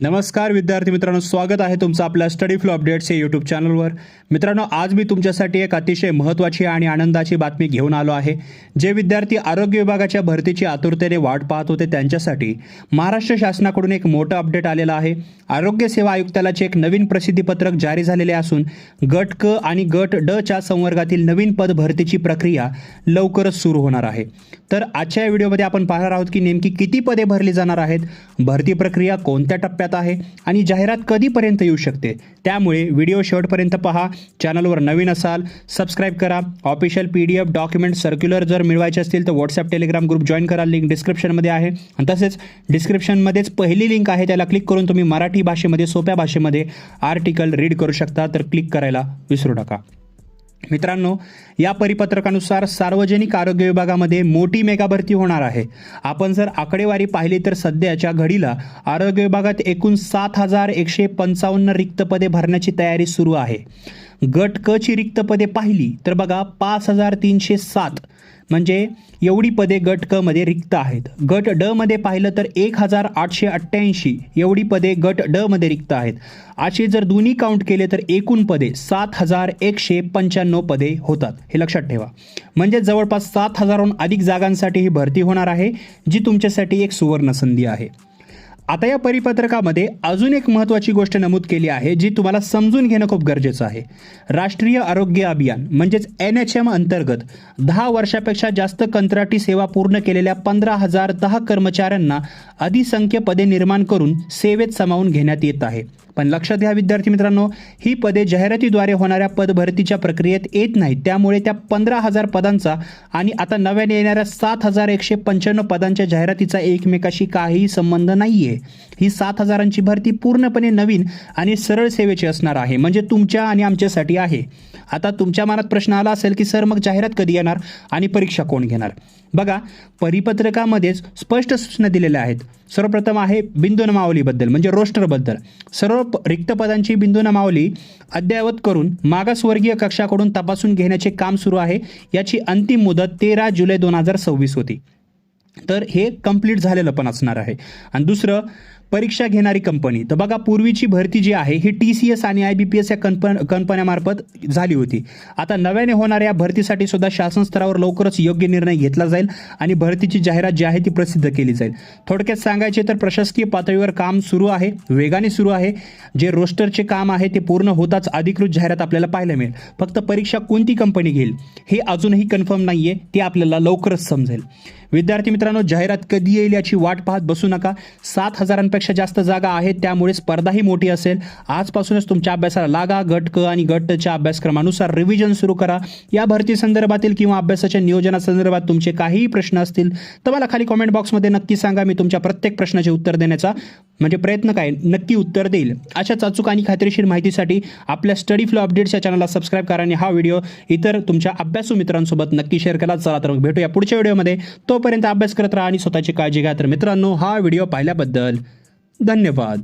नमस्कार विद्यार्थी मित्रांनो, स्वागत आहे तुमचं आपल्या स्टडी फ्लो अपडेट्स या यूट्यूब चॅनलवर। मित्रांनो, आज मी तुमच्यासाठी एक अतिशय महत्त्वाची आणि आनंदाची बातमी घेऊन आलो आहे। जे विद्यार्थी आरोग्य विभागाच्या भरतीची आतुरतेने वाट पाहत होते त्यांच्यासाठी महाराष्ट्र शासनाकडून एक मोठं अपडेट आलेलं आहे। आरोग्य सेवा आयुक्तालयाचे एक नवीन प्रसिद्धीपत्रक जारी झालेले असून गट क आणि गट ड च्या संवर्गातील नवीन पद भरतीची प्रक्रिया लवकरच सुरू होणार आहे। तर आजच्या व्हिडिओमध्ये आपण पाहणार आहोत की नेमकी किती पदे भरली जाणार आहेत, भरती प्रक्रिया कोणत्या टप्प्यात आहे आणि जाहिरात कधीपर्यंत येऊ शकते। त्यामुळे व्हिडिओ शेवटपर्यंत पहा। चॅनलवर नवीन असाल सबस्क्राइब करा। ऑफिशियल PDF डॉक्युमेंट सर्क्युलर जर मिळवायचे असतील तर व्हॉट्सअप टेलिग्राम ग्रुप जॉईन करा, लिंक डिस्क्रिप्शनमध्ये आहे। आणि तसेच डिस्क्रिप्शनमध्येच पहिली लिंक आहे, त्याला क्लिक करून तुम्ही मराठी भाषेमध्ये सोप्या भाषेमध्ये आर्टिकल रीड करू शकता, तर क्लिक करायला विसरू नका। मित्रांनो, या परिपत्रकानुसार सार्वजनिक आरोग्य विभागामध्ये मोठी मेगा भरती होणार आहे। आपण जर आकडेवारी पाहिली तर सध्याच्या घडीला आरोग्य विभागात एकूण 7,155 रिक्त पदे भरण्याची तयारी सुरू आहे। गट क ची रिक्त पदे पाहिली तर बघा 5,307 म्हणजे एवढी पदे गट क मध्ये रिक्त आहेत। गट ड मध्ये पाहिलं तर 1,888 एवढी पदे गट ड मध्ये रिक्त आहेत। असे जर दोन्ही काउंट केले तर एकूण पदे 7,195 पदे होतात, हे लक्षात ठेवा। म्हणजे जवळपास 7,000हून अधिक जागांसाठी ही भरती होणार आहे, जी तुमच्यासाठी एक सुवर्ण संधी आहे। आता या परिपत्रकामध्ये अजून एक महत्त्वाची गोष्ट नमूद केली आहे, जी तुम्हाला समजून घेणं खूप गरजेचं आहे। राष्ट्रीय आरोग्य अभियान म्हणजेच NHM अंतर्गत 10 वर्षापेक्षा जास्त कंत्राटी सेवा पूर्ण केलेल्या 15,010 कर्मचाऱ्यांना अधिसंख्य पदे निर्माण करून सेवेत सामावून घेण्यात येत आहे। पण लक्षात घ्या विद्यार्थी मित्रांनो, ही पदे जाहिरातीद्वारे होणाऱ्या पदभरतीच्या प्रक्रियेत येत नाहीत। त्यामुळे त्या 15,000 पदांचा आणि आता नव्याने येणाऱ्या 7,195 पदांच्या जाहिरातीचा एकमेकाशी काहीही संबंध नाहीये। ही 7,000ची भरती पूर्णपणे नवीन आणि सरळ सेवेची असणार आहे, म्हणजे तुमच्या आणि आमच्यासाठी आहे। आता तुमच्या मनात प्रश्न आला असेल की सर, मग जाहिरात कधी येणार आणि परीक्षा कोण घेणार? बघा, परिपत्रकामध्येच स्पष्ट सूचना दिलेल्या आहेत। सर्वप्रथम आहे बिंदू नामावलीबद्दल, म्हणजे रोस्टरबद्दल। सर्व रिक्त पदांची बिंदू नामावली अद्ययावत करून मागासवर्गीय कक्षाकडून तपासून घेण्याचे काम सुरू आहे। याची अंतिम मुदत 13 जुलै 2026 होती, तर हे कंप्लीट झालेलं पण असणार आहे। आणि दुसरं, परीक्षा घेणारी कंपनी। तर बघा, पूर्वीची भरती जी आहे ही TCS आणि IBPS या कंपन्यामार्फत झाली होती। आता नव्याने होणाऱ्या भरतीसाठी सुद्धा शासन स्तरावर लवकरच योग्य निर्णय घेतला जाईल आणि भरतीची जाहिरात जी आहे ती प्रसिद्ध केली जाईल। थोडक्यात सांगायचे तर प्रशासकीय पातळीवर काम सुरू आहे, वेगाने सुरू आहे। जे रोस्टरचे काम आहे ते पूर्ण होताच अधिकृत जाहिरात आपल्याला पाहायला मिळेल। फक्त परीक्षा कोणती कंपनी घेईल हे अजूनही कन्फर्म नाहीये, ते आपल्याला लवकरच समजेल। विद्यार्थी मित्रांनो, जाहिरात कधी येईल याची वाट पाहत बसू नका। 7,000पेक्षा जास्त जागा आहेत, त्यामुळे स्पर्धाही मोठी असेल। आजपासूनच तुमच्या अभ्यासाला लागा। गट क आणि गट च्या अभ्यासक्रमानुसार रिव्हिजन सुरू करा। या भरती संदर्भातील किंवा अभ्यासाच्या नियोजनासंदर्भात तुमचे काहीही प्रश्न असतील तर मला खाली कमेंट बॉक्समध्ये नक्की सांगा। मी तुमच्या प्रत्येक प्रश्नाचे उत्तर देण्याचा प्रयत्न नक्की उत्तर देईल। अशाच अचूक आणि खात्रीशीर माहितीसाठी आपल्या स्टडी फ्लो अपडेट्स या चॅनलला सबस्क्राइब करा आणि हा व्हिडिओ इतर तुमच्या अभ्यासू मित्रांसोबत नक्की शेअर करा। चला तर मग भेटूया पुढच्या व्हिडिओमध्ये। तोपर्यंत अभ्यास करत राहा आणि स्वतःची काळजी घ्या। तर मित्रांनो, हा व्हिडिओ पाहिल्याबद्दल धन्यवाद।